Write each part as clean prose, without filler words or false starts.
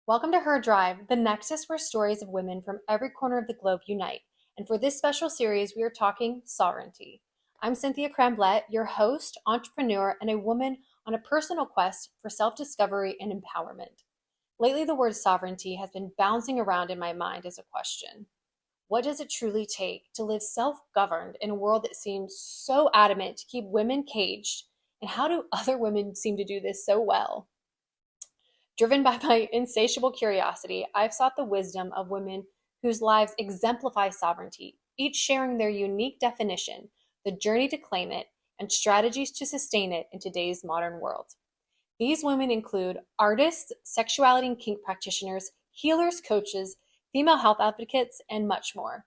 Welcome to Her Drive, the nexus where stories of women from every corner of the globe unite. And for this special series, we are talking sovereignty. I'm Cynthia Cramblett, your host, entrepreneur, and a woman on a personal quest for self discovery and empowerment. Lately, the word sovereignty has been bouncing around in my mind as a question. What does it truly take to live self governed in a world that seems so adamant to keep women caged? And how do other women seem to do this so well? Driven by my insatiable curiosity, I've sought the wisdom of women whose lives exemplify sovereignty, each sharing their unique definition, the journey to claim it, and strategies to sustain it in today's modern world. These women include artists, sexuality and kink practitioners, healers, coaches, female health advocates, and much more.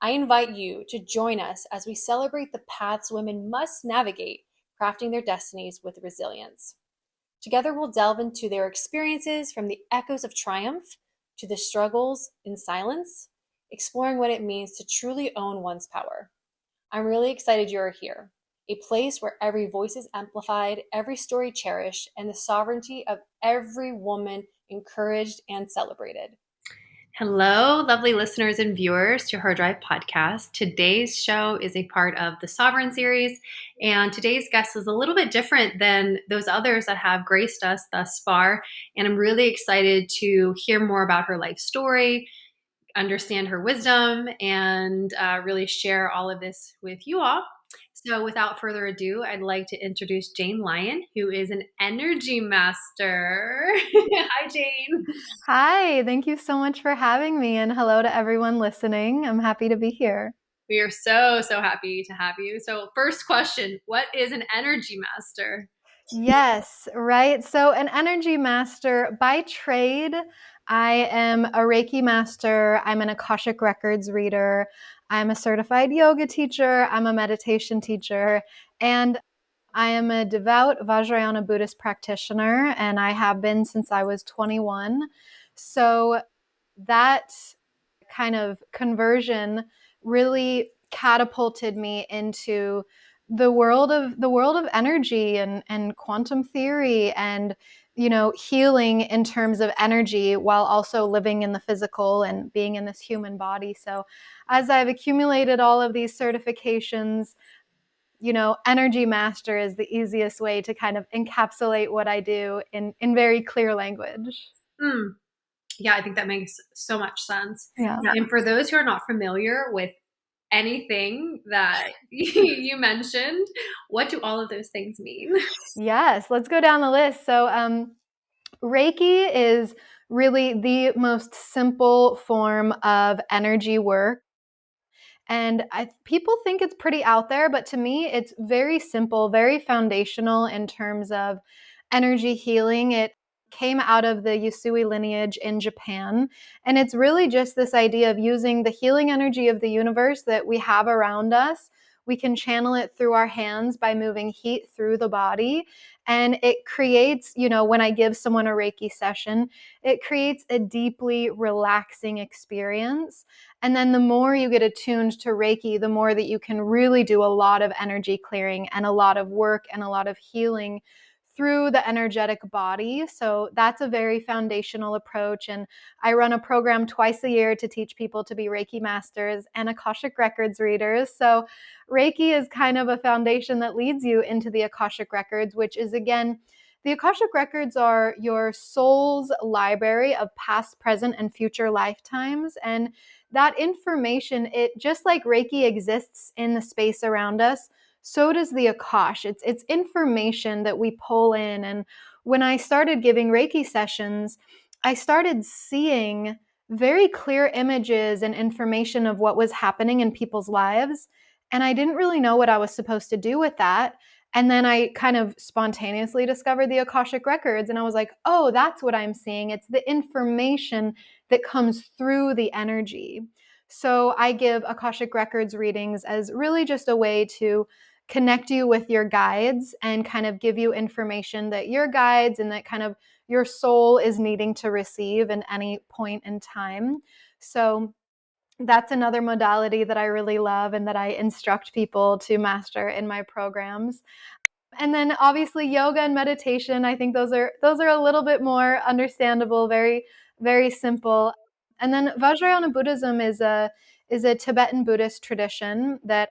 I invite you to join us as we celebrate the paths women must navigate, crafting their destinies with resilience. Together, we'll delve into their experiences from the echoes of triumph to the struggles in silence, exploring what it means to truly own one's power. I'm really excited you're here, a place where every voice is amplified, every story cherished, and the sovereignty of every woman encouraged and celebrated. Hello, lovely listeners and viewers to Her Drive podcast. Today's show is a part of the Sovereign series, and today's guest is a little bit different than those others that have graced us thus far. And I'm really excited to hear more about her life story, understand her wisdom, and really share all of this with you all. So without further ado, I'd like to introduce Jane Lyon, who is an energy master. Hi, Jane. Hi, thank you so much for having me, and hello to everyone listening. I'm happy to be here. We are so happy to have you. So first question, what is an energy master? Yes, right. So, an energy master by trade, I am a Reiki master. I'm an Akashic Records reader. I'm a certified yoga teacher. I'm a meditation teacher. And I am a devout Vajrayana Buddhist practitioner, and I have been since I was 21. So, that kind of conversion really catapulted me into the world of energy and quantum theory and healing in terms of energy while also living in the physical and being in this human body. So as I've accumulated all of these certifications, energy master is the easiest way to kind of encapsulate what I do in very clear language. Hmm. Yeah, I think that makes so much sense. Yeah. And for those who are not familiar with anything that you mentioned, what do all of those things mean? Yes, let's go down the list. So, Reiki is really the most simple form of energy work. And people think it's pretty out there, but to me, it's very simple, very foundational in terms of energy healing. It came out of the Usui lineage in Japan. And it's really just this idea of using the healing energy of the universe that we have around us. We can channel it through our hands by moving heat through the body. And it creates, when I give someone a Reiki session, it creates a deeply relaxing experience. And then the more you get attuned to Reiki, the more that you can really do a lot of energy clearing and a lot of work and a lot of healing through the energetic body. So that's a very foundational approach. And I run a program twice a year to teach people to be Reiki masters and Akashic Records readers. So Reiki is kind of a foundation that leads you into the Akashic Records, which is, again, the Akashic Records are your soul's library of past, present, and future lifetimes. And that information, it just like Reiki exists in the space around us, so does the Akash. It's information that we pull in. And when I started giving Reiki sessions, I started seeing very clear images and information of what was happening in people's lives. And I didn't really know what I was supposed to do with that. And then I kind of spontaneously discovered the Akashic Records, and I was like, oh, that's what I'm seeing. It's the information that comes through the energy. So I give Akashic Records readings as really just a way to connect you with your guides and kind of give you information that your guides and that kind of your soul is needing to receive in any point in time. So that's another modality that I really love and that I instruct people to master in my programs. And then obviously yoga and meditation, I think those are a little bit more understandable, very, very simple. And then Vajrayana Buddhism is a Tibetan Buddhist tradition that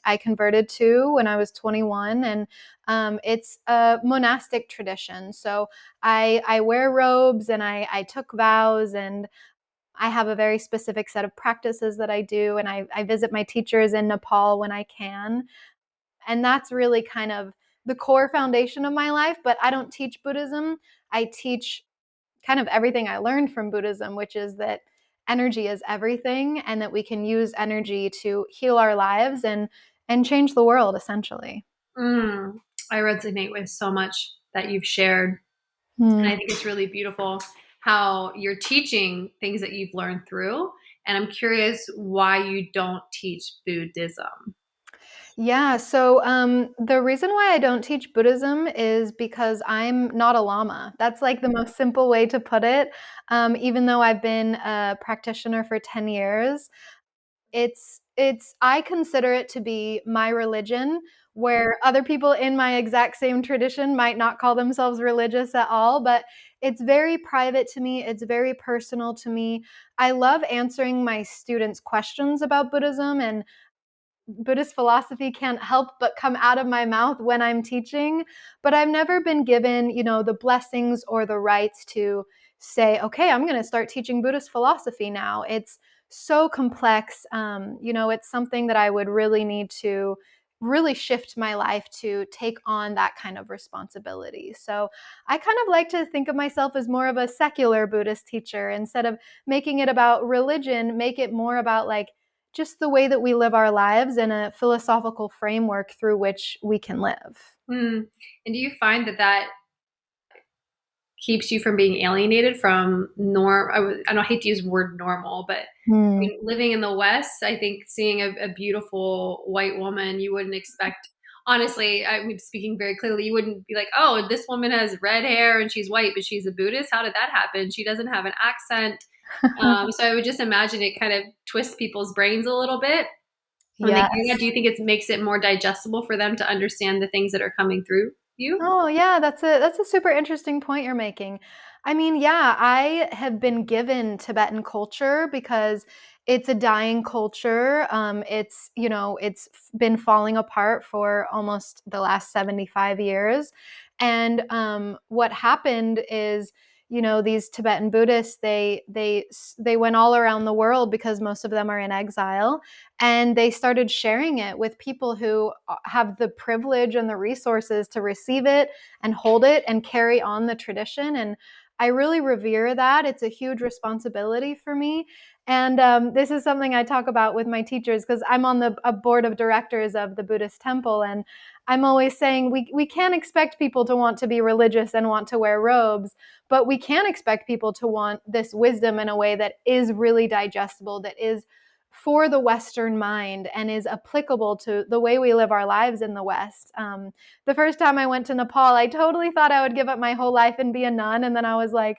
I converted to when I was 21, and it's a monastic tradition. So I wear robes, and I took vows, and I have a very specific set of practices that I do, and I visit my teachers in Nepal when I can. And that's really kind of the core foundation of my life. But I don't teach Buddhism. I teach kind of everything I learned from Buddhism, which is that energy is everything, and that we can use energy to heal our lives and change the world, essentially. Mm, I resonate with so much that you've shared. And I think it's really beautiful how you're teaching things that you've learned through. And I'm curious why you don't teach Buddhism. Yeah, so the reason why I don't teach Buddhism is because I'm not a lama. That's like the most simple way to put it. Even though I've been a practitioner for 10 years, it's I consider it to be my religion, where other people in my exact same tradition might not call themselves religious at all, but it's very private to me, it's very personal to me. I love answering my students' questions about Buddhism, and Buddhist philosophy can't help but come out of my mouth when I'm teaching, but I've never been given, the blessings or the rights to say, okay, I'm going to start teaching Buddhist philosophy now. It's so complex. It's something that I would really need to really shift my life to take on that kind of responsibility. So I kind of like to think of myself as more of a secular Buddhist teacher. Instead of making it about religion, make it more about like just the way that we live our lives and a philosophical framework through which we can live. Mm. And do you find that keeps you from being alienated from I don't hate to use the word normal, but I Hmm. mean, living in the West, I think seeing a beautiful white woman, you wouldn't expect, honestly, I'm speaking very clearly, you wouldn't be like, oh, this woman has red hair and she's white, but she's a Buddhist. How did that happen? She doesn't have an accent. So I would just imagine it kind of twists people's brains a little bit when they hear that. Yes. Do you think it makes it more digestible for them to understand the things that are coming through you? Oh, yeah, that's a super interesting point you're making. I mean, yeah, I have been given Tibetan culture because it's a dying culture. It's been falling apart for almost the last 75 years. And what happened is, these Tibetan Buddhists, they went all around the world because most of them are in exile, and they started sharing it with people who have the privilege and the resources to receive it and hold it and carry on the tradition. And I really revere that. It's a huge responsibility for me. And this is something I talk about with my teachers because I'm on a board of directors of the Buddhist temple. And I'm always saying we can't expect people to want to be religious and want to wear robes, but we can expect people to want this wisdom in a way that is really digestible, that is for the Western mind and is applicable to the way we live our lives in the West. The first time I went to Nepal, I totally thought I would give up my whole life and be a nun. And then I was like,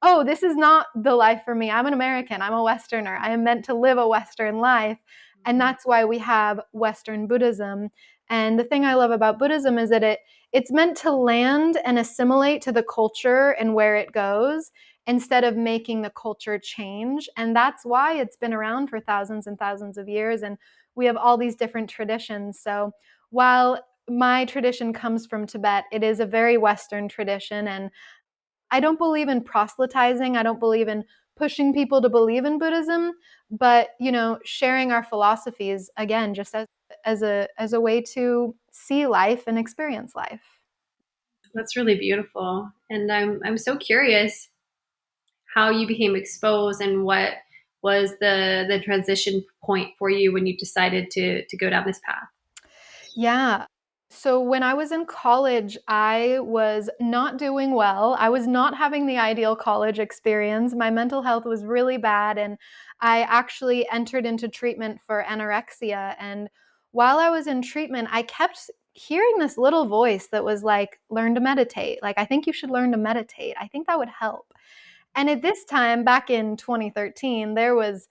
oh, this is not the life for me. I'm an American. I'm a Westerner. I am meant to live a Western life. And that's why we have Western Buddhism. And the thing I love about Buddhism is that it's meant to land and assimilate to the culture and where it goes, instead of making the culture change. And that's why it's been around for thousands and thousands of years. And we have all these different traditions. So while my tradition comes from Tibet, it is a very Western tradition. And I don't believe in proselytizing. I don't believe in pushing people to believe in Buddhism, but sharing our philosophies again, just as a way to see life and experience life. That's really beautiful. And I'm so curious how you became exposed and what was the transition point for you when you decided to go down this path. Yeah. So when I was in college, I was not doing well. I was not having the ideal college experience. My mental health was really bad, and I actually entered into treatment for anorexia. And while I was in treatment, I kept hearing this little voice that was like, learn to meditate. Like, I think you should learn to meditate. I think that would help. And at this time, back in 2013, there was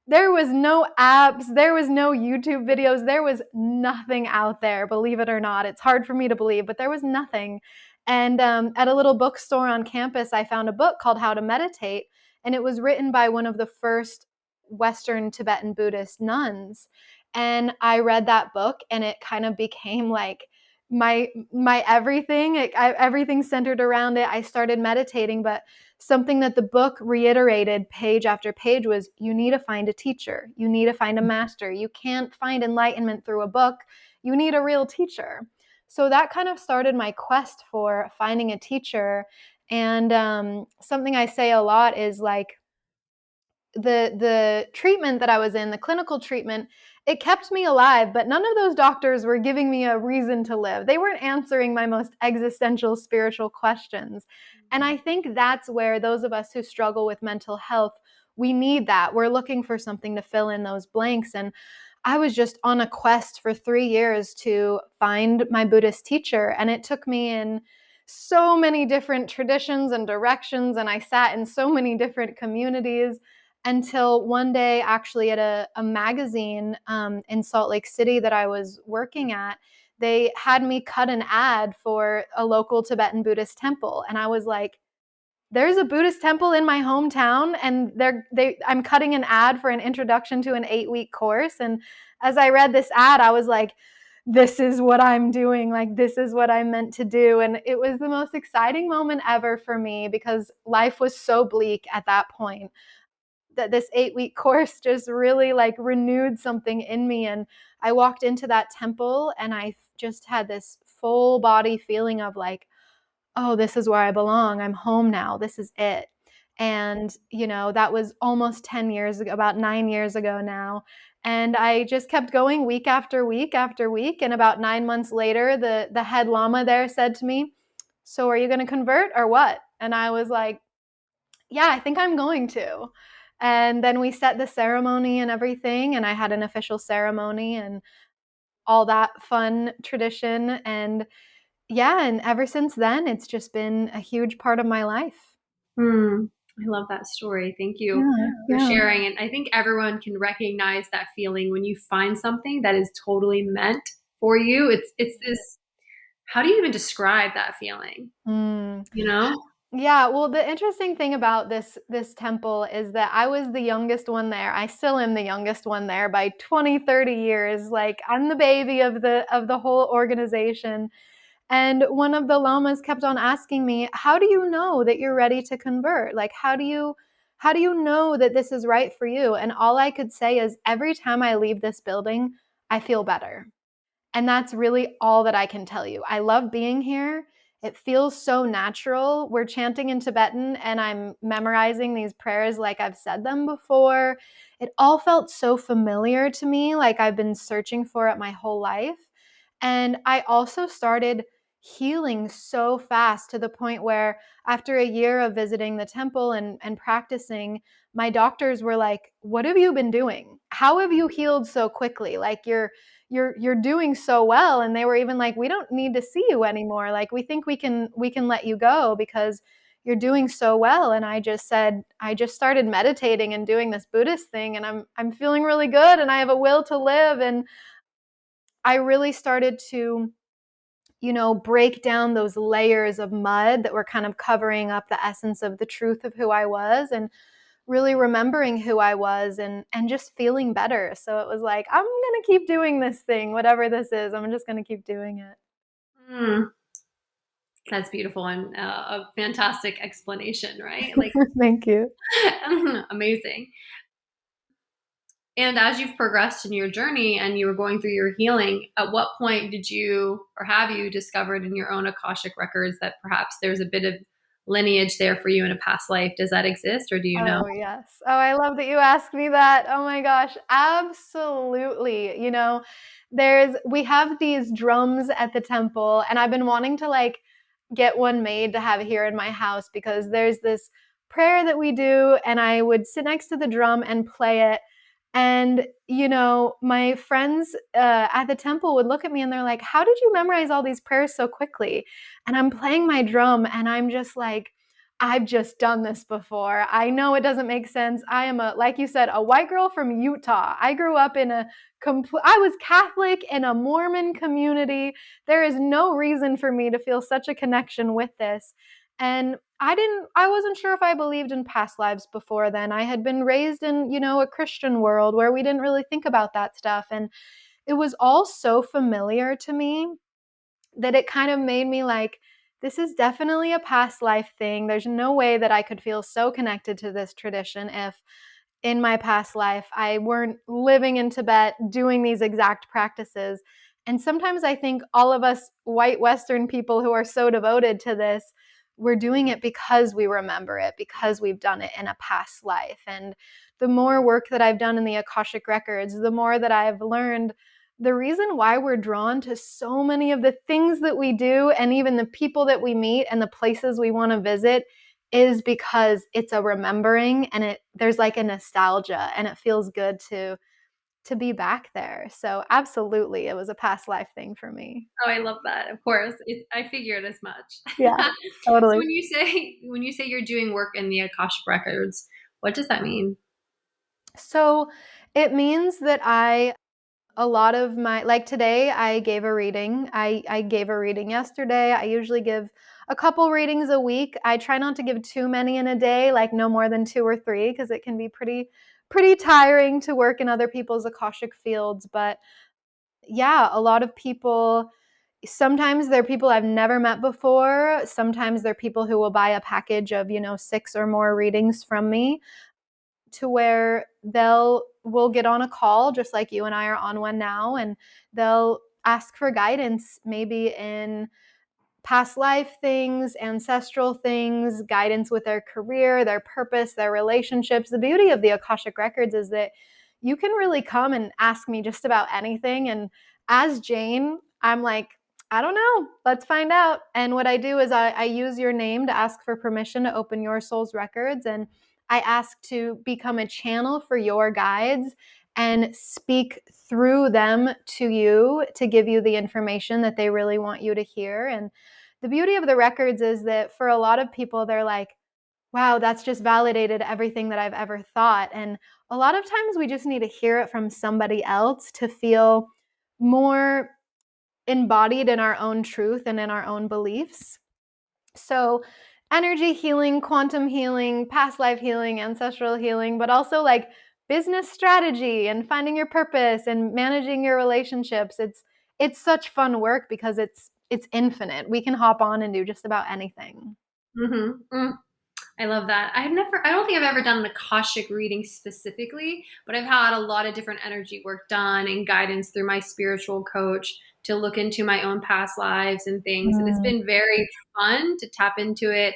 There was no apps, there was no YouTube videos, there was nothing out there, believe it or not. It's hard for me to believe, but there was nothing. And at a little bookstore on campus, I found a book called How to Meditate, and it was written by one of the first Western Tibetan Buddhist nuns. And I read that book, and it kind of became like my everything. Everything centered around it. I started meditating, but something that the book reiterated page after page was, you need to find a teacher. You need to find a master. You can't find enlightenment through a book. You need a real teacher. So that kind of started my quest for finding a teacher. And something I say a lot is like, the treatment that I was in, the clinical treatment, it kept me alive, but none of those doctors were giving me a reason to live. They weren't answering my most existential spiritual questions. And I think that's where those of us who struggle with mental health, we need that. We're looking for something to fill in those blanks. And I was just on a quest for 3 years to find my Buddhist teacher, and it took me in so many different traditions and directions, and I sat in so many different communities until one day, actually, at a magazine in Salt Lake City that I was working at, they had me cut an ad for a local Tibetan Buddhist temple. And I was like, there's a Buddhist temple in my hometown, and I'm cutting an ad for an introduction to an 8-week course. And as I read this ad, I was like, this is what I'm doing. Like, this is what I'm meant to do. And it was the most exciting moment ever for me, because life was so bleak at that point, that this 8-week course just really like renewed something in me. And I walked into that temple, and I just had this full body feeling of like, oh, this is where I belong. I'm home now. This is it. And, that was almost 10 years ago, about 9 years ago now. And I just kept going week after week after week. And about 9 months later, the head lama there said to me, so are you going to convert or what? And I was like, yeah, I think I'm going to. And then we set the ceremony and everything, and I had an official ceremony and all that fun tradition. And yeah, and ever since then, it's just been a huge part of my life. I love that story. Thank you for sharing. And I think everyone can recognize that feeling when you find something that is totally meant for you. It's this, how do you even describe that feeling? Mm. You know? Yeah, well, the interesting thing about this temple is that I was the youngest one there. I still am the youngest one there by 20, 30 years. Like, I'm the baby of the whole organization. And one of the lamas kept on asking me, how do you know that you're ready to convert? Like, how do you know that this is right for you? And all I could say is, every time I leave this building, I feel better. And that's really all that I can tell you. I love being here. It feels so natural. We're chanting in Tibetan, and I'm memorizing these prayers like I've said them before. It all felt so familiar to me, like I've been searching for it my whole life. And I also started healing so fast, to the point where after a year of visiting the temple and practicing, my doctors were like, what have you been doing? How have you healed so quickly? Like, you're doing so well. And they were even like, we don't need to see you anymore. Like, we think we can let you go because you're doing so well. And I just said, I just started meditating and doing this Buddhist thing, and I'm feeling really good, and I have a will to live. And I really started to, break down those layers of mud that were kind of covering up the essence of the truth of who I was, and really remembering who I was, and just feeling better. So it was like, I'm going to keep doing this thing, whatever this is. I'm just going to keep doing it. Mm, that's beautiful, and a fantastic explanation, right? Like, Thank you. amazing. And as you've progressed in your journey and you were going through your healing, at what point did you, or have you discovered in your own Akashic records that perhaps there's a bit of lineage there for you in a past life? Does that exist, or do you know? Oh, yes. Oh, I love that you asked me that. Oh my gosh. Absolutely. We have these drums at the temple, and I've been wanting to like get one made to have here in my house, because there's this prayer that we do, and I would sit next to the drum and play it. And, my friends at the temple would look at me, and they're like, how did you memorize all these prayers so quickly? And I'm playing my drum, and I'm just like, I've just done this before. I know it doesn't make sense. I am like you said, a white girl from Utah. I grew up in I was Catholic in a Mormon community. There is no reason for me to feel such a connection with this. And I wasn't sure if I believed in past lives before then. I had been raised in, a Christian world where we didn't really think about that stuff. And it was all so familiar to me that it kind of made me like, this is definitely a past life thing. There's no way that I could feel so connected to this tradition if in my past life I weren't living in Tibet doing these exact practices. And sometimes I think all of us white Western people who are so devoted to this, we're doing it because we remember it, because we've done it in a past life. And the more work that I've done in the Akashic records, the more that I've learned the reason why we're drawn to so many of the things that we do and even the people that we meet and the places we want to visit is because it's a remembering and there's like a nostalgia and it feels good to be back there. So absolutely, it was a past life thing for me. Oh, I love that. Of course, I figured as much. Yeah, So totally. when you say you're doing work in the Akashic records, what does that mean? So it means that a lot of my, like today, I gave a reading. I gave a reading yesterday. I usually give a couple readings a week. I try not to give too many in a day, like no more than 2 or 3, because it can be pretty tiring to work in other people's Akashic fields. But yeah, a lot of people, sometimes they're people I've never met before. Sometimes they're people who will buy a package of, 6 or more readings from me, to where we'll get on a call just like you and I are on one now, and they'll ask for guidance maybe in past life things, ancestral things, guidance with their career, their purpose, their relationships. The beauty of the Akashic records is that you can really come and ask me just about anything. And as Jane, I'm like, I don't know, let's find out. And what I do is I use your name to ask for permission to open your soul's records. And I ask to become a channel for your guides and speak through them to you to give you the information that they really want you to hear. And the beauty of the records is that for a lot of people, they're like, wow, that's just validated everything that I've ever thought. And a lot of times we just need to hear it from somebody else to feel more embodied in our own truth and in our own beliefs. So, energy healing, quantum healing, past life healing, ancestral healing, but also like business strategy and finding your purpose and managing your relationships. It's such fun work because it's infinite. We can hop on and do just about anything. Mm-hmm. I love that. I don't think I've ever done an Akashic reading specifically, but I've had a lot of different energy work done and guidance through my spiritual coach to look into my own past lives and things. And it's Mm. been very fun to tap into it.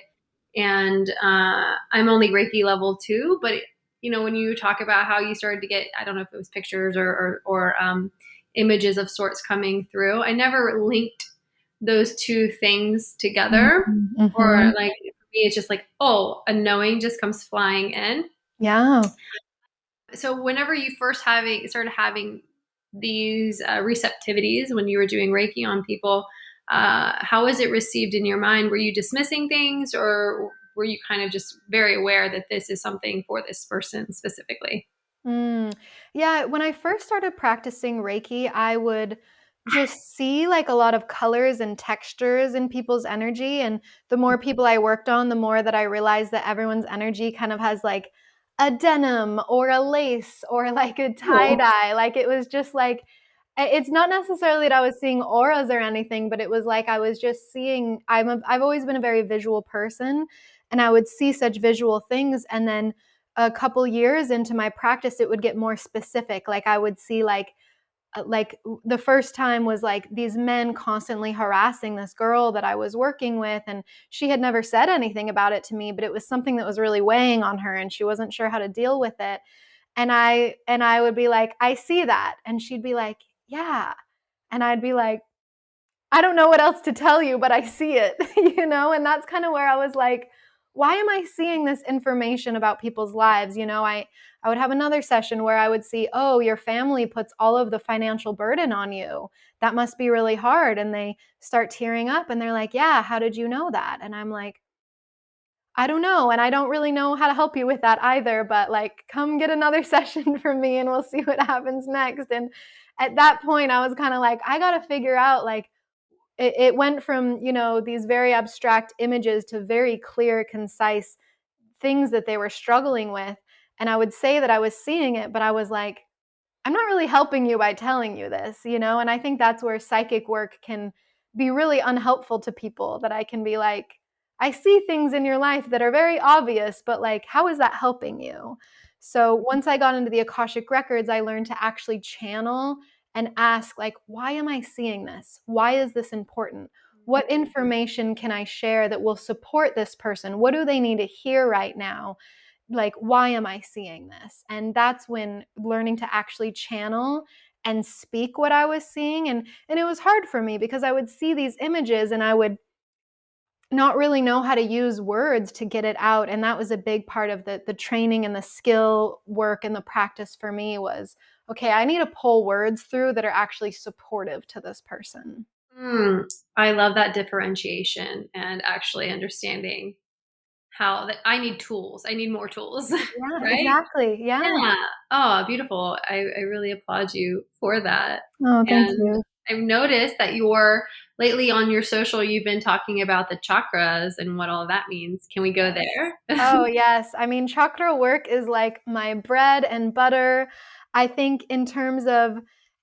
And I'm only Reiki level 2, but when you talk about how you started to get, I don't know if it was pictures or images of sorts coming through, I never linked those two things together. Or Mm-hmm. like for me, it's just like, oh, a knowing just comes flying in. Yeah. So whenever you first started having these receptivities when you were doing Reiki on people, how was it received in your mind? Were you dismissing things, or were you kind of just very aware that this is something for this person specifically? Mm. Yeah, when I first started practicing Reiki, I would just see like a lot of colors and textures in people's energy. And the more people I worked on, the more that I realized that everyone's energy kind of has like a denim or a lace or like a tie Cool. dye. Like it was just like, it's not necessarily that I was seeing auras or anything, but it was like I was just seeing, I've always been a very visual person, and I would see such visual things. And then a couple years into my practice, it would get more specific. Like I would see like the first time was like these men constantly harassing this girl that I was working with, and she had never said anything about it to me, but it was something that was really weighing on her and she wasn't sure how to deal with it. And I would be like, I see that. And she'd be like, yeah. And I'd be like, I don't know what else to tell you, but I see it, and that's kind of where I was like, why am I seeing this information about people's lives? I would have another session where I would see, oh, your family puts all of the financial burden on you. That must be really hard. And they start tearing up and they're like, yeah, how did you know that? And I'm like, I don't know. And I don't really know how to help you with that either, but like, come get another session from me and we'll see what happens next. And at that point, I was kind of like, I got to figure out, like, it went from, these very abstract images to very clear, concise things that they were struggling with. And I would say that I was seeing it, but I was like, I'm not really helping you by telling you this, And I think that's where psychic work can be really unhelpful to people, that I can be like, I see things in your life that are very obvious, but like, how is that helping you? So once I got into the Akashic records, I learned to actually channel and ask, like, why am I seeing this? Why is this important? What information can I share that will support this person? What do they need to hear right now? Like, why am I seeing this? And that's when learning to actually channel and speak what I was seeing. And it was hard for me because I would see these images and I would not really know how to use words to get it out. And that was a big part of the training and the skill work and the practice for me was, okay, I need to pull words through that are actually supportive to this person. Mm, I love that differentiation and actually understanding how that I need tools. I need more tools, Yeah, right? exactly. Yeah. Yeah. Oh, beautiful. I really applaud you for that. Oh, thank And you. I've noticed that lately on your social, you've been talking about the chakras and what all that means. Can we go Yes. there? Oh, yes. I mean, chakra work is like my bread and butter. I think in terms of,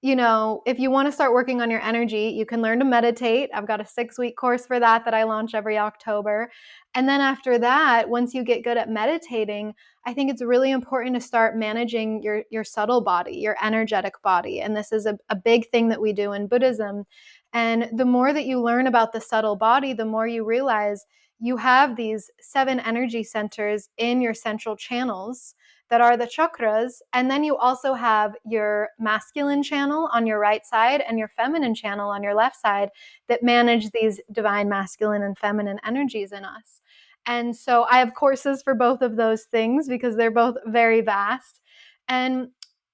if you want to start working on your energy, you can learn to meditate. I've got a 6-week course for that I launch every October. And then after that, once you get good at meditating, I think it's really important to start managing your subtle body, your energetic body. And this is a big thing that we do in Buddhism. And the more that you learn about the subtle body, the more you realize you have these 7 energy centers in your central channels that are the chakras. And then you also have your masculine channel on your right side and your feminine channel on your left side that manage these divine masculine and feminine energies in us. And so I have courses for both of those things because they're both very vast. And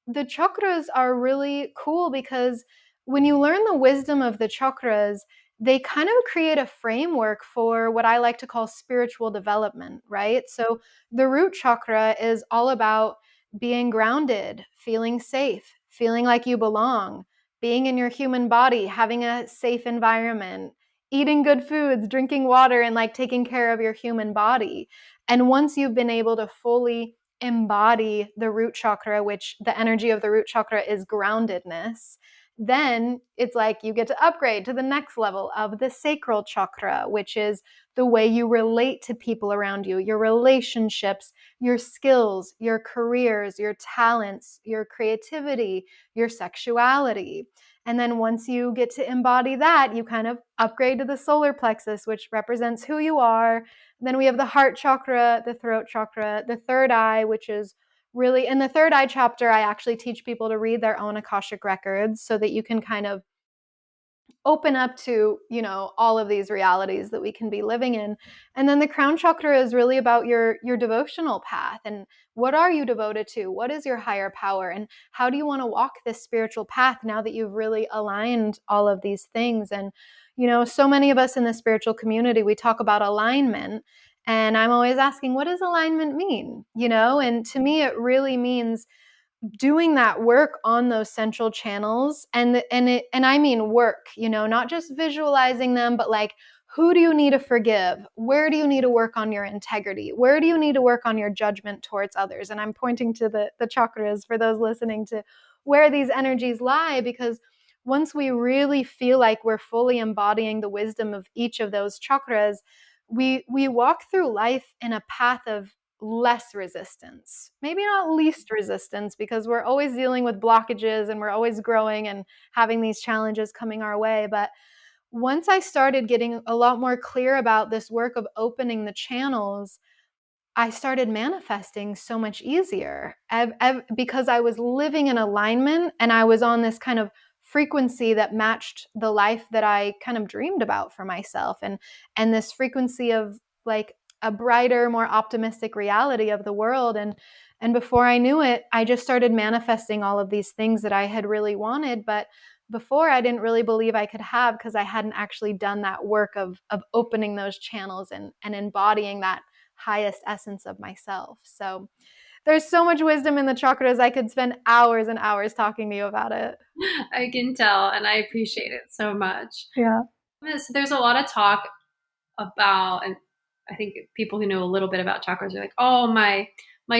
the chakras are really cool because when you learn the wisdom of the chakras, they kind of create a framework for what I like to call spiritual development, right? So the root chakra is all about being grounded, feeling safe, feeling like you belong, being in your human body, having a safe environment, eating good foods, drinking water, and like taking care of your human body. And once you've been able to fully embody the root chakra, which the energy of the root chakra is groundedness, then it's like you get to upgrade to the next level of the sacral chakra, which is the way you relate to people around you, your relationships, your skills, your careers, your talents, your creativity, your sexuality. And then once you get to embody that, you kind of upgrade to the solar plexus, which represents who you are. Then we have the heart chakra, the throat chakra, the third eye, which is really in the third eye chapter, I actually teach people to read their own Akashic records so that you can kind of open up to, all of these realities that we can be living in. And then the crown chakra is really about your devotional path and what are you devoted to? What is your higher power? And how do you want to walk this spiritual path now that you've really aligned all of these things? And, so many of us in the spiritual community, we talk about alignment. And I'm always asking, what does alignment mean? And to me, it really means doing that work on those central channels and I mean work, not just visualizing them, but like, who do you need to forgive? Where do you need to work on your integrity? Where do you need to work on your judgment towards others? And I'm pointing to the chakras for those listening to where these energies lie, because once we really feel like we're fully embodying the wisdom of each of those chakras, we walk through life in a path of less resistance. Maybe not least resistance, because we're always dealing with blockages and we're always growing and having these challenges coming our way. But once I started getting a lot more clear about this work of opening the channels, I started manifesting so much easier because I was living in alignment and I was on this kind of frequency that matched the life that I kind of dreamed about for myself, and this frequency of like a brighter, more optimistic reality of the world. And before I knew it, I just started manifesting all of these things that I had really wanted, but before I didn't really believe I could have, because I hadn't actually done that work of opening those channels and embodying that highest essence of myself. So there's so much wisdom in the chakras. I could spend hours and hours talking to you about it. I can tell, and I appreciate it so much. Yeah. So there's a lot of talk about, and I think people who know a little bit about chakras are like, oh, my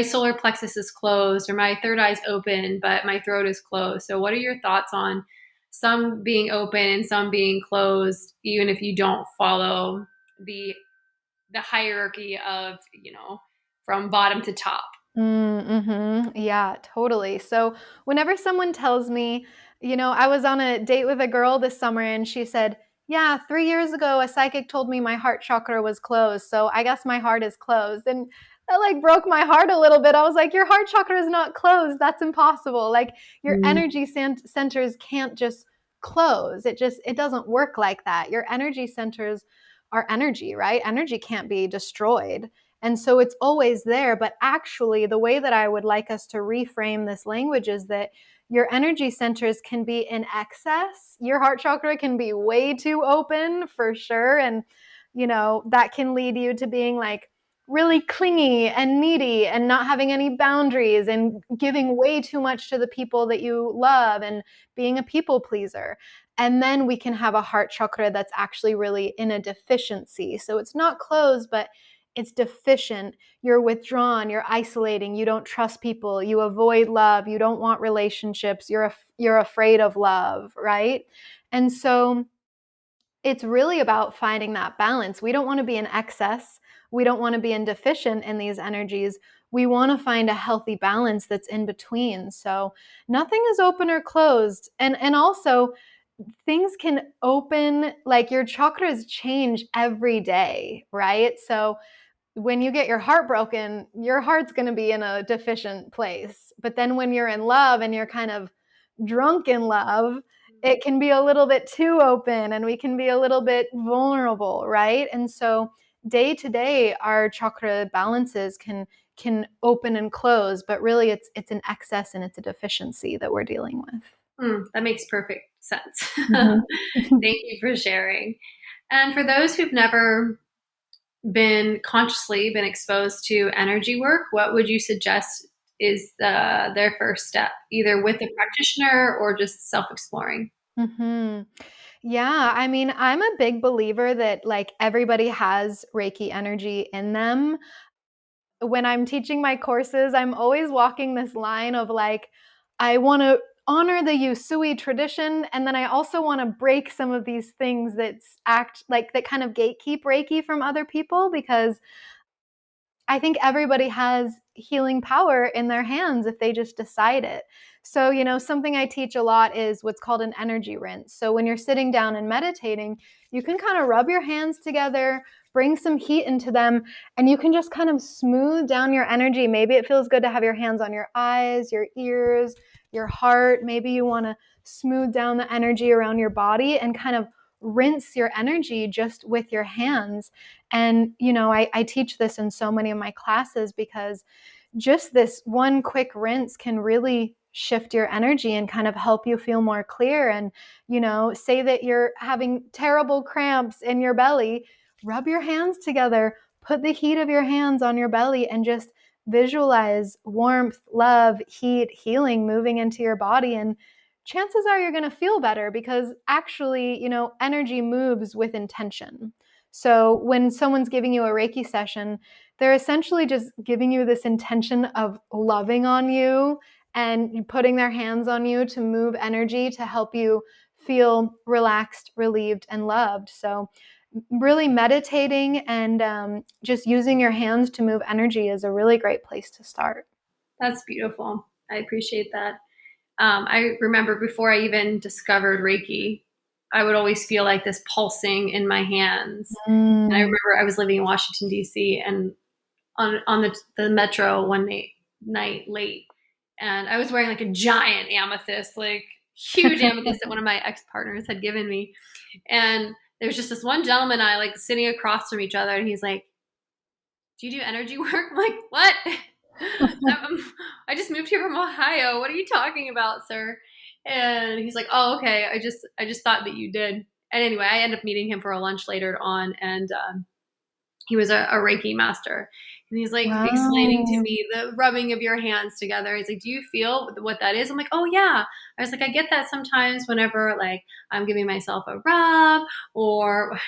solar plexus is closed, or my third eye's open, but my throat is closed. So what are your thoughts on some being open and some being closed, even if you don't follow the hierarchy of, from bottom to top? Mm-hmm. Yeah, totally. So whenever someone tells me, I was on a date with a girl this summer and she said, yeah, 3 years ago, a psychic told me my heart chakra was closed. So I guess my heart is closed. And that like broke my heart a little bit. I was like, your heart chakra is not closed. That's impossible. Like your energy centers can't just close. It doesn't work like that. Your energy centers are energy, right? Energy can't be destroyed. And so it's always there. But actually, the way that I would like us to reframe this language is that your energy centers can be in excess. Your heart chakra can be way too open for sure. And, that can lead you to being like really clingy and needy and not having any boundaries and giving way too much to the people that you love and being a people pleaser. And then we can have a heart chakra that's actually really in a deficiency. So it's not closed, but it's deficient. You're withdrawn, you're isolating, you don't trust people, you avoid love, you don't want relationships, you're afraid of love, right? And so it's really about finding that balance. We don't want to be in excess. We don't want to be in deficient in these energies. We want to find a healthy balance that's in between. So nothing is open or closed. And also things can open, like your chakras change every day, right? So when you get your heart broken, your heart's going to be in a deficient place. But then when you're in love and you're kind of drunk in love, it can be a little bit too open and we can be a little bit vulnerable, right? And so day to day, our chakra balances can open and close, but really it's an excess and it's a deficiency that we're dealing with. That makes perfect sense. Mhm. Thank you for sharing. And for those who've never consciously been exposed to energy work, what would you suggest is their first step, either with a practitioner or just self-exploring? Mhm. Yeah, I mean, I'm a big believer that like everybody has Reiki energy in them. When I'm teaching my courses, I'm always walking this line of like, I want to honor the Usui tradition, and then I also want to break some of these things that kind of gatekeep Reiki from other people, because I think everybody has healing power in their hands if they just decide it. So, something I teach a lot is what's called an energy rinse. So, when you're sitting down and meditating, you can kind of rub your hands together, bring some heat into them, and you can just kind of smooth down your energy. Maybe it feels good to have your hands on your eyes, your ears, your heart. Maybe you want to smooth down the energy around your body and kind of rinse your energy just with your hands. And, I teach this in so many of my classes because just this one quick rinse can really shift your energy and kind of help you feel more clear. And, say that you're having terrible cramps in your belly, rub your hands together, put the heat of your hands on your belly, and just visualize warmth, love, heat, healing moving into your body. And chances are you're going to feel better because actually, energy moves with intention. So when someone's giving you a Reiki session, they're essentially just giving you this intention of loving on you and putting their hands on you to move energy to help you feel relaxed, relieved, and loved. So really meditating and just using your hands to move energy is a really great place to start. That's beautiful. I appreciate that. I remember before I even discovered Reiki, I would always feel like this pulsing in my hands. And I Mm. remember I was living in Washington, D.C., and on the metro one night late, and I was wearing like a giant amethyst, like huge amethyst that one of my ex-partners had given me. And there's just this one gentleman I like sitting across from each other, and he's like, "Do you do energy work?" I'm like, "What?" I just moved here from Ohio. What are you talking about, sir? And he's like, "Oh, okay. I just thought that you did." And anyway, I ended up meeting him for a lunch later on, and he was a Reiki master. And he's like explaining to Wow. me the rubbing of your hands together. He's like, do you feel what that is? I'm like, oh yeah. I was like, I get that sometimes whenever like I'm giving myself a rub or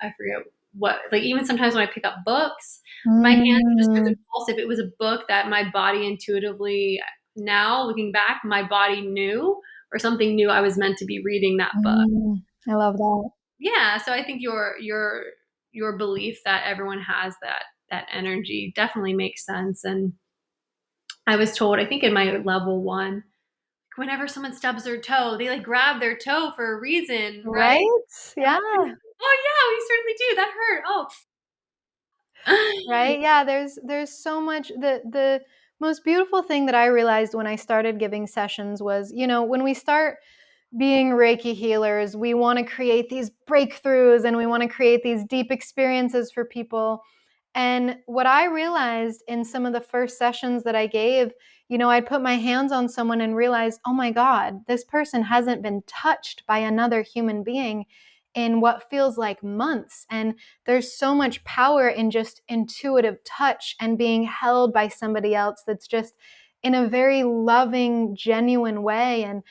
I forget what, like even sometimes when I pick up books, my hands are just so Mm, convulsive. It was a book that my body intuitively, now looking back, my body knew or something knew I was meant to be reading that book. I love that. Yeah, so I think your belief that everyone has that energy definitely makes sense. And I was told, I think in my level 1, whenever someone stubs their toe, they like grab their toe for a reason, right? Right? And Yeah. I'm like, oh yeah, we certainly do. That hurt. Oh. Right? Yeah, there's so much. The most beautiful thing that I realized when I started giving sessions was, when we start being Reiki healers, we want to create these breakthroughs and we want to create these deep experiences for people. And what I realized in some of the first sessions that I gave, I'd put my hands on someone and realize, oh my God, this person hasn't been touched by another human being in what feels like months. And there's so much power in just intuitive touch and being held by somebody else that's just in a very loving, genuine way. And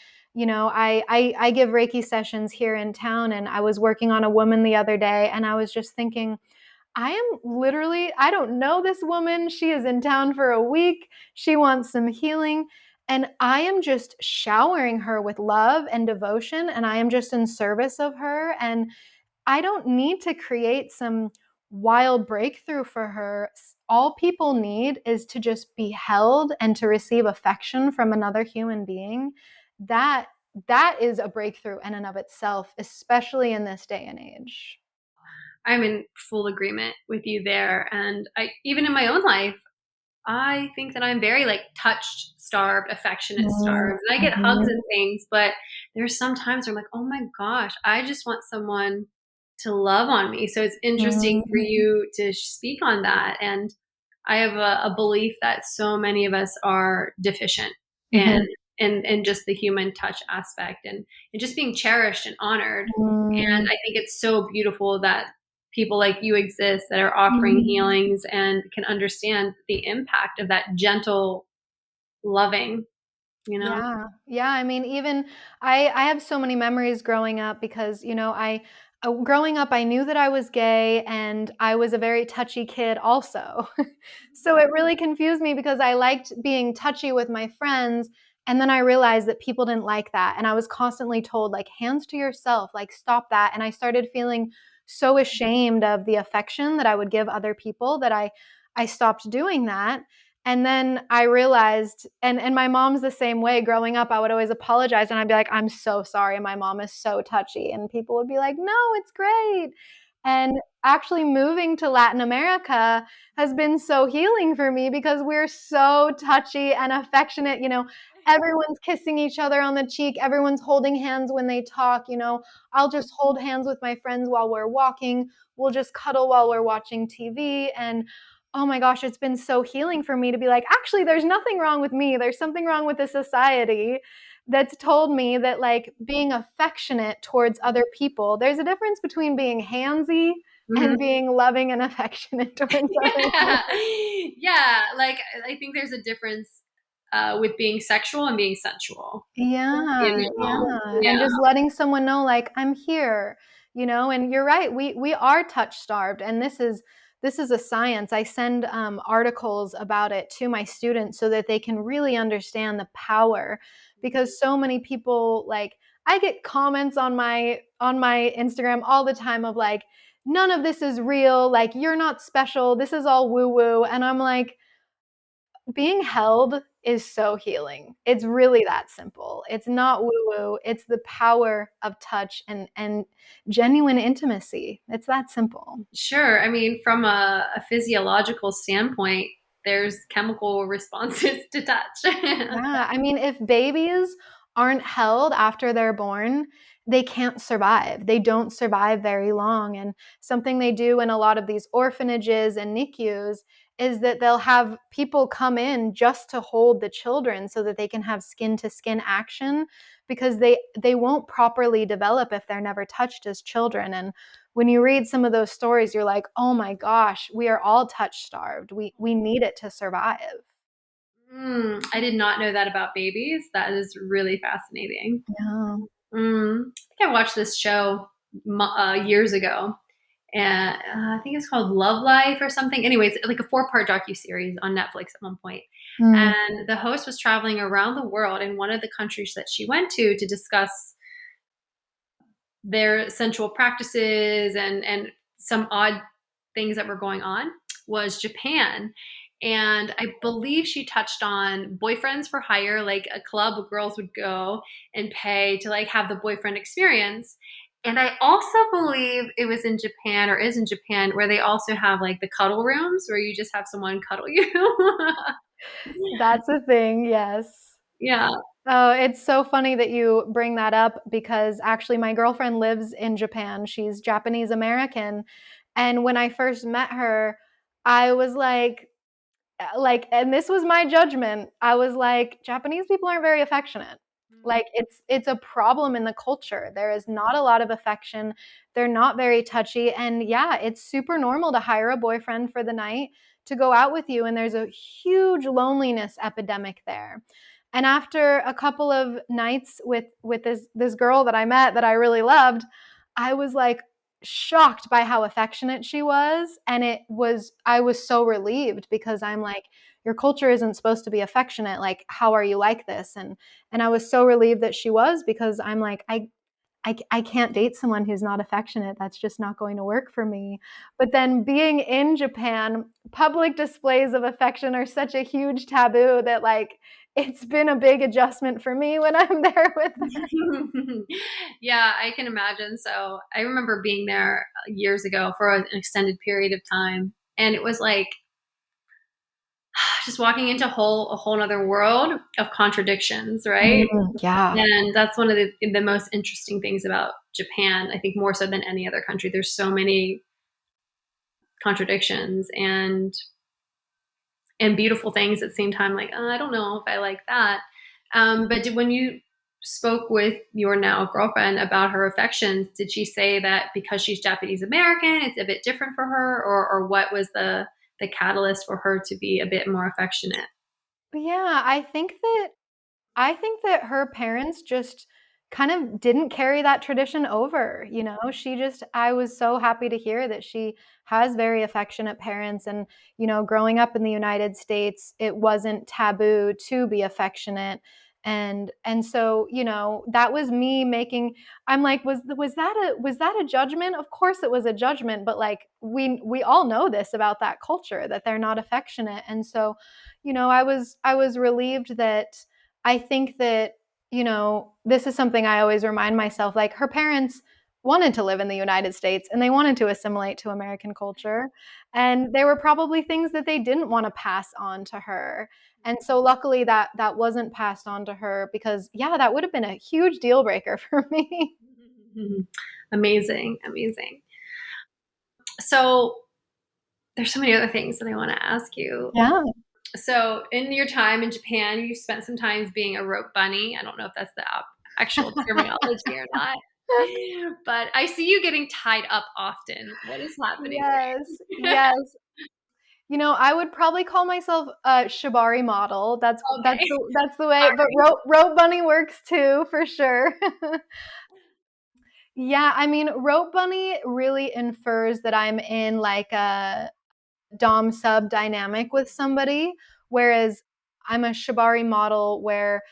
I give Reiki sessions here in town, and I was working on a woman the other day, and I was just thinking, I don't know this woman. She is in town for a week. She wants some healing. And I am just showering her with love and devotion, and I am just in service of her. And I don't need to create some wild breakthrough for her. All people need is to just be held and to receive affection from another human being. That that is a breakthrough in and of itself, especially in this day and age. I'm in full agreement with you there. And I, even in my own life, I think that I'm very like touched, starved, affectionate, starved. And I get hugs Mhm. and things, but there's some times where I'm like, oh my gosh, I just want someone to love on me. So it's interesting for Mhm. you to speak on that. And I have a belief that so many of us are deficient in, Mhm. in just the human touch aspect and just being cherished and honored. And Mhm. I think it's so beautiful that people like you exist that are offering Mhm. healings and can understand the impact of that gentle loving, you know? Yeah. Yeah, I mean, even I have so many memories growing up because, growing up I knew that I was gay and I was a very touchy kid also. So it really confused me because I liked being touchy with my friends, and then I realized that people didn't like that, and I was constantly told like hands to yourself, like stop that, and I started feeling so ashamed of the affection that I would give other people that I stopped doing that. And then I realized, and my mom's the same way. Growing up, I would always apologize and I'd be like, I'm so sorry. My mom is so touchy. And people would be like, no, it's great. And actually moving to Latin America has been so healing for me because we're so touchy and affectionate. Everyone's kissing each other on the cheek, everyone's holding hands when they talk. I'll just hold hands with my friends while we're walking. We'll just cuddle while we're watching TV. And oh my gosh, it's been so healing for me to be like, actually, there's nothing wrong with me. There's something wrong with the society that's told me that like being affectionate towards other people, there's a difference between being handsy and Mhm. being loving and affectionate towards other Yeah. people. Yeah, like, I think there's a difference, with being sexual and being sensual, Yeah, you know? yeah, and Yeah. just letting someone know, like, "I'm here," and you're right, we are touch starved, and this is a science. I send, articles about it to my students so that they can really understand the power, because so many people, like I get comments on my Instagram all the time of, like, "None of this is real," like, "You're not special, this is all woo-woo," and I'm like, being held is so healing. It's really that simple. It's not woo-woo. It's the power of touch and genuine intimacy. It's that simple. Sure. I mean, from a physiological standpoint, there's chemical responses to touch. Yeah, I mean, if babies aren't held after they're born, they can't survive. They don't survive very long, and something they do in a lot of these orphanages and NICUs is that they'll have people come in just to hold the children so that they can have skin to skin action, because they won't properly develop if they're never touched as children. And when you read some of those stories, you're like, oh my gosh, we are all touch starved. We need it to survive. I did not know that about babies. That is really fascinating. Yeah. I think I watched this show years ago, and I think it's called Love Life or something. Anyways, like a 4-part docuseries on Netflix at one point. Mm. And the host was traveling around the world, and one of the countries that she went to discuss their sensual practices and some odd things that were going on was Japan. And I believe she touched on boyfriends for hire, like a club where girls would go and pay to like have the boyfriend experience. And I also believe it was in Japan, or is in Japan, where they also have like the cuddle rooms where you just have someone cuddle you. That's a thing, yes. Yeah. Oh, it's so funny that you bring that up, because actually my girlfriend lives in Japan. She's Japanese American. And when I first met her, I was and this was my judgment. I was like, Japanese people aren't very affectionate. Like it's a problem in the culture. There is not a lot of affection. They're not very touchy. And yeah, it's super normal to hire a boyfriend for the night to go out with you. And there's a huge loneliness epidemic there. And after a couple of nights with this girl that I met that I really loved, I was like shocked by how affectionate she was. And I was so relieved, because I'm like, your culture isn't supposed to be affectionate. Like, how are you like this? And I was so relieved that she was, because I'm like, I can't date someone who's not affectionate. That's just not going to work for me. But then being in Japan, public displays of affection are such a huge taboo that like it's been a big adjustment for me when I'm there with her. Yeah, I can imagine. So I remember being there years ago for an extended period of time, and it was like just walking into a whole other world of contradictions, right? Yeah. And that's one of the most interesting things about Japan. I think more so than any other country. There's so many contradictions and beautiful things at the same time. Like, oh, I don't know if I like that. But when you spoke with your now girlfriend about her affections, did she say that because she's Japanese American, it's a bit different for her, or what was the catalyst for her to be a bit more affectionate? Yeah, I think that her parents just kind of didn't carry that tradition over, you know? I was so happy to hear that she has very affectionate parents. And, you know, growing up in the United States, it wasn't taboo to be affectionate. And so, you know, that was me making I'm like, was that a judgment? Of course it was a judgment, but like we all know this about that culture, that they're not affectionate. And so, you know, I was relieved that I think that, you know, this is something I always remind myself, like her parents wanted to live in the United States and they wanted to assimilate to American culture. And there were probably things that they didn't want to pass on to her. And so luckily that wasn't passed on to her, because yeah, that would have been a huge deal breaker for me. Amazing, amazing. So there's so many other things that I want to ask you. Yeah. So in your time in Japan, you spent some time being a rope bunny. I don't know if that's the actual terminology or not, but I see you getting tied up often. What is happening Yes. there? Yes. You know, I would probably call myself a shibari model. Okay. That's the way, but rope bunny works too, for sure. Yeah, I mean, rope bunny really infers that I'm in like a dom sub dynamic with somebody, whereas I'm a shibari model where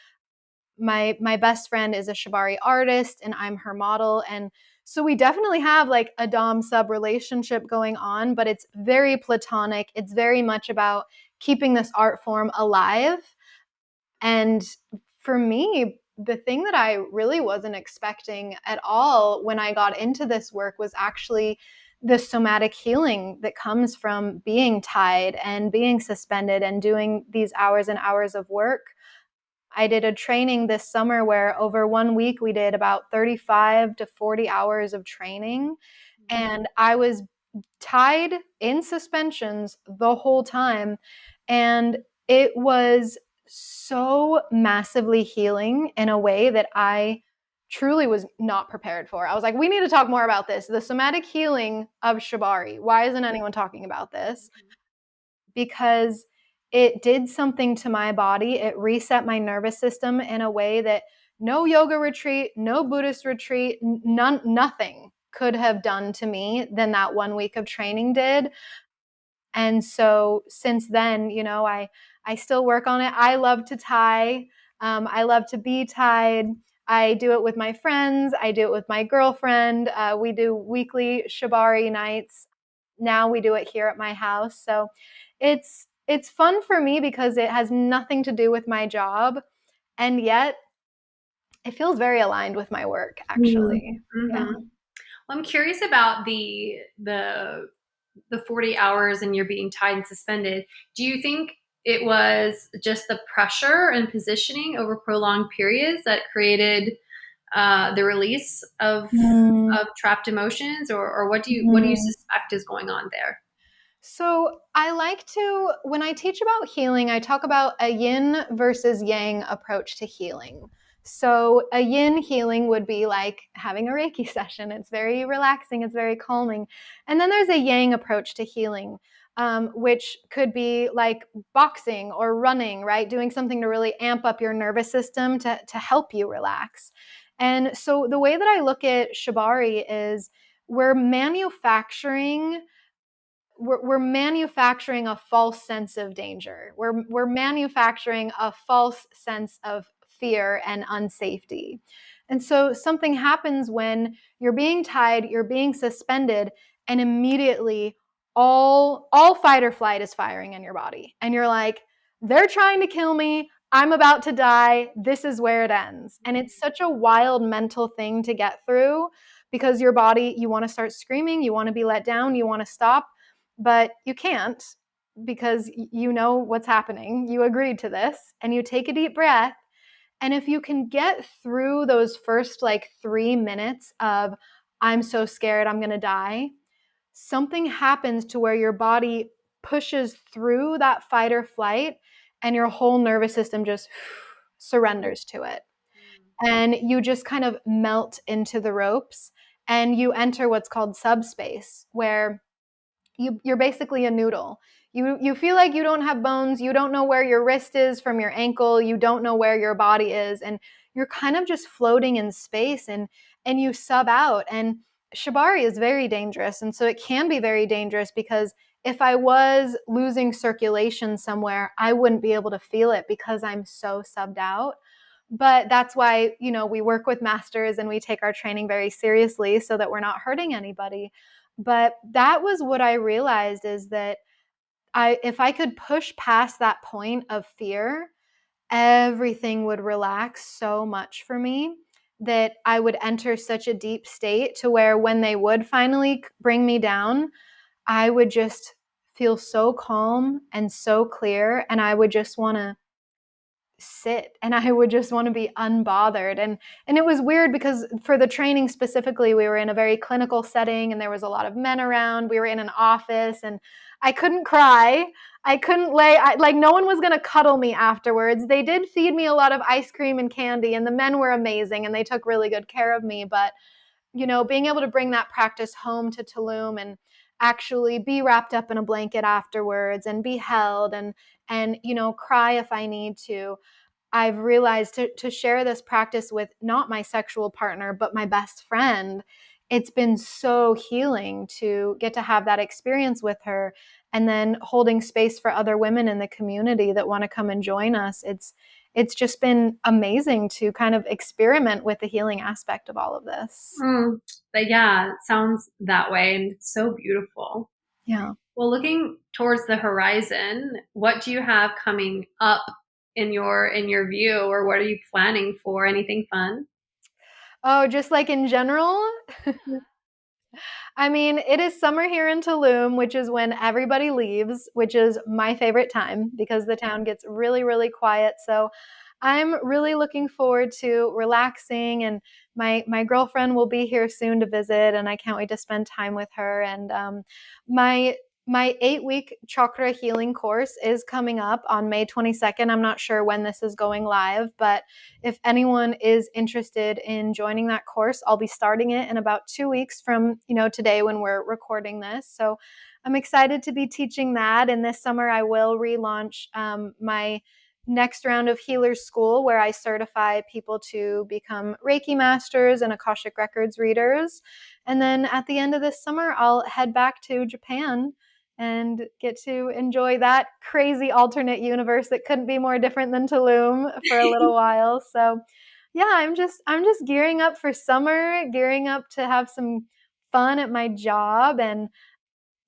my best friend is a shibari artist and I'm her model. And so we definitely have like a dom sub relationship going on, but it's very platonic. It's very much about keeping this art form alive. And for me, the thing that I really wasn't expecting at all when I got into this work was actually the somatic healing that comes from being tied and being suspended and doing these hours and hours of work. I did a training this summer where over 1 week we did about 35 to 40 hours of training. And I was tied in suspensions the whole time. And it was so massively healing in a way that I truly was not prepared for. I was like, we need to talk more about this. The somatic healing of shibori. Why isn't anyone talking about this? Because it did something to my body. It reset my nervous system in a way that no yoga retreat, no Buddhist retreat, nothing could have done to me than that 1 week of training did. And so since then, I still work on it. I love to tie. I love to be tied. I do it with my friends. I do it with my girlfriend. We do weekly shibari nights. Now we do it here at my house. So it's fun for me because it has nothing to do with my job, and yet it feels very aligned with my work, actually. Mm-hmm. Yeah. Well, I'm curious about the 40 hours and you're being tied and suspended. Do you think it was just the pressure and positioning over prolonged periods that created the release of trapped emotions, or what do you suspect is going on there? So I like to, when I teach about healing, I talk about a yin versus yang approach to healing. So a yin healing would be like having a Reiki session. It's very relaxing, it's very calming. And then there's a yang approach to healing, which could be like boxing or running, right? Doing something to really amp up your nervous system to help you relax. And so the way that I look at shibari is we're manufacturing we're manufacturing a false sense of danger. We're manufacturing a false sense of fear and unsafety. And so something happens when you're being tied, you're being suspended, and immediately all fight or flight is firing in your body. And you're like, they're trying to kill me. I'm about to die. This is where it ends. And it's such a wild mental thing to get through because your body, you want to start screaming, you want to be let down, you want to stop, but you can't because you know what's happening. You agreed to this, and you take a deep breath. And if you can get through those first like 3 minutes of, I'm so scared, I'm going to die, something happens to where your body pushes through that fight or flight, and your whole nervous system just surrenders to it. And you just kind of melt into the ropes, and you enter what's called subspace, where you're basically a noodle. You feel like you don't have bones, you don't know where your wrist is from your ankle, you don't know where your body is, and you're kind of just floating in space, and you sub out. And shibari is very dangerous, and so it can be very dangerous because if I was losing circulation somewhere, I wouldn't be able to feel it because I'm so subbed out. But that's why, we work with masters and we take our training very seriously so that we're not hurting anybody. But that was what I realized, is that if I could push past that point of fear, everything would relax so much for me that I would enter such a deep state to where when they would finally bring me down, I would just feel so calm and so clear, and I would just want to sit, and I would just want to be unbothered. And it was weird because for the training specifically, we were in a very clinical setting and there was a lot of men around. We were in an office, and I couldn't cry. I couldn't like no one was going to cuddle me afterwards. They did feed me a lot of ice cream and candy, and the men were amazing and they took really good care of me. But being able to bring that practice home to Tulum and actually be wrapped up in a blanket afterwards and be held and cry if I need to. I've realized to share this practice with not my sexual partner, but my best friend. It's been so healing to get to have that experience with her, and then holding space for other women in the community that want to come and join us. It's just been amazing to kind of experiment with the healing aspect of all of this. But yeah, it sounds that way, and it's so beautiful. Yeah. Well, looking towards the horizon, what do you have coming up in your view, or what are you planning for? Anything fun? Oh, just like in general? I mean, it is summer here in Tulum, which is when everybody leaves, which is my favorite time because the town gets really, really quiet. So I'm really looking forward to relaxing, and my girlfriend will be here soon to visit, and I can't wait to spend time with her. And my my 8-week chakra healing course is coming up on May 22nd. I'm not sure when this is going live, but if anyone is interested in joining that course, I'll be starting it in about 2 weeks from, today when we're recording this. So I'm excited to be teaching that. And this summer I will relaunch my next round of Healers School, where I certify people to become Reiki masters and Akashic Records readers. And then at the end of this summer, I'll head back to Japan and get to enjoy that crazy alternate universe that couldn't be more different than Tulum for a little while. So yeah, I'm just gearing up for summer, gearing up to have some fun at my job, and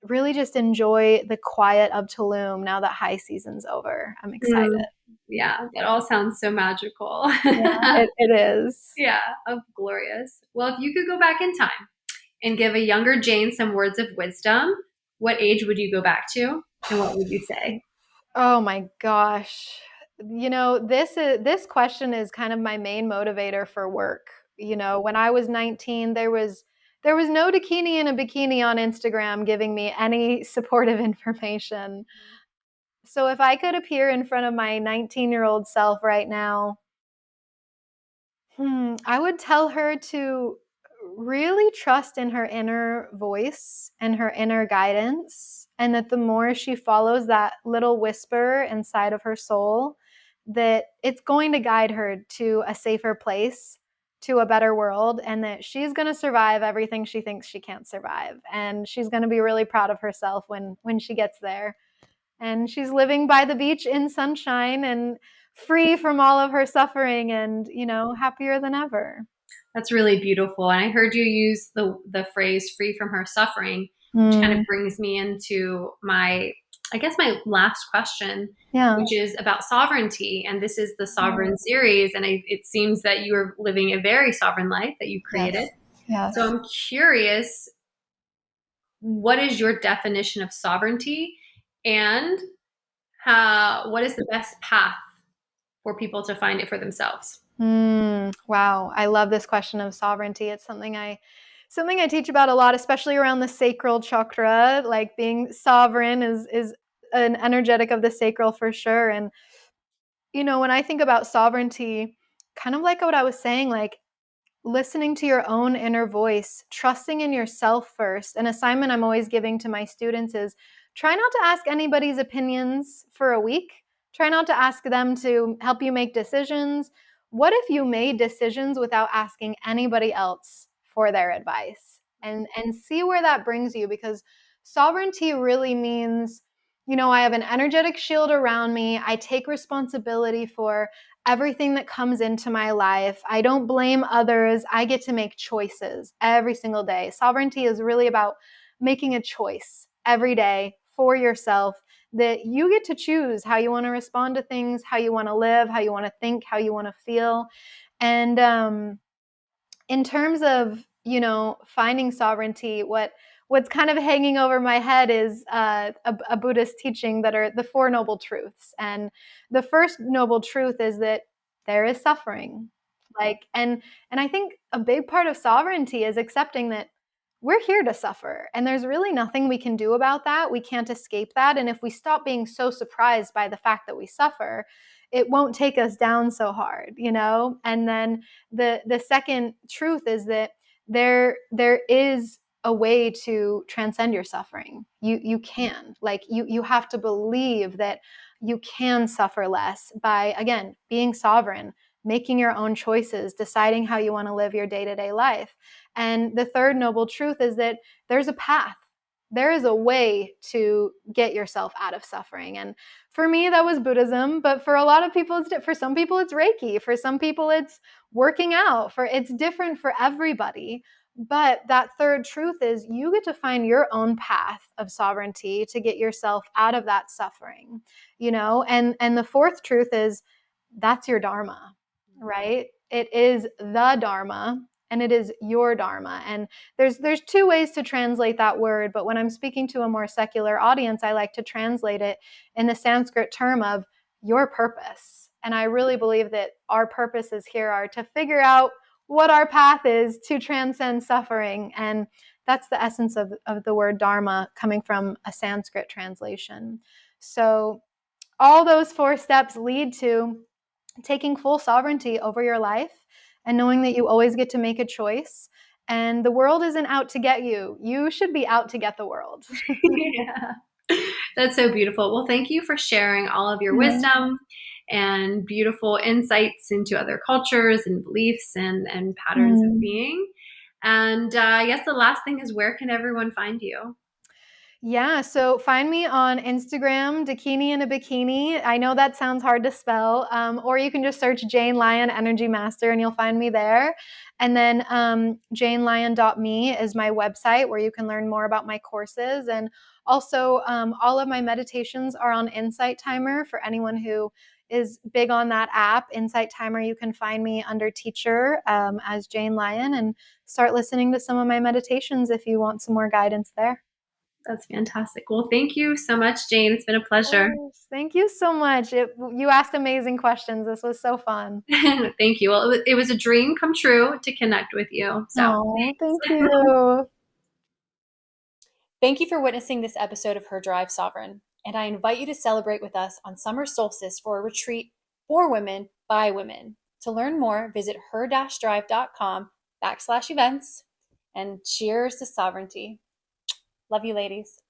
really just enjoy the quiet of Tulum now that high season's over. I'm excited. Yeah, that all sounds so magical. Yeah, it is. Yeah, glorious. Well, if you could go back in time and give a younger Jane some words of wisdom, what age would you go back to, and what would you say? Oh my gosh. This question is kind of my main motivator for work. When I was 19, there was no bikini in a bikini on Instagram giving me any supportive information. So if I could appear in front of my 19-year-old self right now, I would tell her to really trust in her inner voice and her inner guidance, and that the more she follows that little whisper inside of her soul, that it's going to guide her to a safer place, to a better world, and that she's going to survive everything she thinks she can't survive. And she's going to be really proud of herself when she gets there. And she's living by the beach in sunshine and free from all of her suffering, and happier than ever. That's really beautiful. And I heard you use the phrase "free from her suffering," which kind of Mm, brings me into I guess, my last question, yeah. which is about sovereignty. And this is the Sovereign series, and it seems that you are living a very sovereign life that you created. Yes. Yes. So I'm curious, what is your definition of sovereignty, and what is the best path for people to find it for themselves? Wow. I love this question of sovereignty. It's something I teach about a lot, especially around the sacral chakra. Like, being sovereign is an energetic of the sacral for sure. And when I think about sovereignty, kind of like what I was saying, like listening to your own inner voice, trusting in yourself first. An assignment I'm always giving to my students is try not to ask anybody's opinions for a week. Try not to ask them to help you make decisions. What if you made decisions without asking anybody else for their advice? And see where that brings you, because sovereignty really means, I have an energetic shield around me. I take responsibility for everything that comes into my life. I don't blame others. I get to make choices every single day. Sovereignty is really about making a choice every day for yourself, that you get to choose how you want to respond to things, how you want to live, how you want to think, how you want to feel. And in terms of finding sovereignty, what's kind of hanging over my head is a Buddhist teaching that are the Four Noble Truths. And the first noble truth is that there is suffering. And I think a big part of sovereignty is accepting that we're here to suffer, and there's really nothing we can do about that. We can't escape that. And if we stop being so surprised by the fact that we suffer, it won't take us down so hard. And then the second truth is that there is a way to transcend your suffering. You can, like, you have to believe that you can suffer less by, again, being sovereign, making your own choices, deciding how you want to live your day-to-day life. And the third noble truth is that there's a path. There is a way to get yourself out of suffering. And for me, that was Buddhism, but for a lot of people, for some people it's Reiki, for some people it's working out, it's different for everybody. But that third truth is you get to find your own path of sovereignty to get yourself out of that suffering, and the fourth truth is that's your dharma, right? It is the dharma, and it is your dharma. And there's two ways to translate that word, but when I'm speaking to a more secular audience, I like to translate it in the Sanskrit term of your purpose. And I really believe that our purposes here are to figure out what our path is to transcend suffering. And that's the essence of the word dharma, coming from a Sanskrit translation. So all those 4 steps lead to taking full sovereignty over your life and knowing that you always get to make a choice. And the world isn't out to get you. You should be out to get the world. Yeah. That's so beautiful. Well, thank you for sharing all of your wisdom and beautiful insights into other cultures and beliefs and patterns of being. And I guess the last thing is, where can everyone find you? Yeah, so find me on Instagram, Dakini in a Bikini. I know that sounds hard to spell, or you can just search Jane Lyon Energy Master and you'll find me there. And then janelyon.me is my website where you can learn more about my courses. And also, all of my meditations are on Insight Timer for anyone who is big on that app. Insight Timer, you can find me under teacher as Jane Lyon and start listening to some of my meditations if you want some more guidance there. That's fantastic. Well, thank you so much, Jane. It's been a pleasure. Thank you so much. You asked amazing questions. This was so fun. Thank you. Well, it was a dream come true to connect with you. So Oh, thank thanks. you. Thank you for witnessing this episode of Her Drive Sovereign, and I invite you to celebrate with us on summer solstice for a retreat for women by women. To learn more, visit her-drive.com/events, and cheers to sovereignty. Love you, ladies.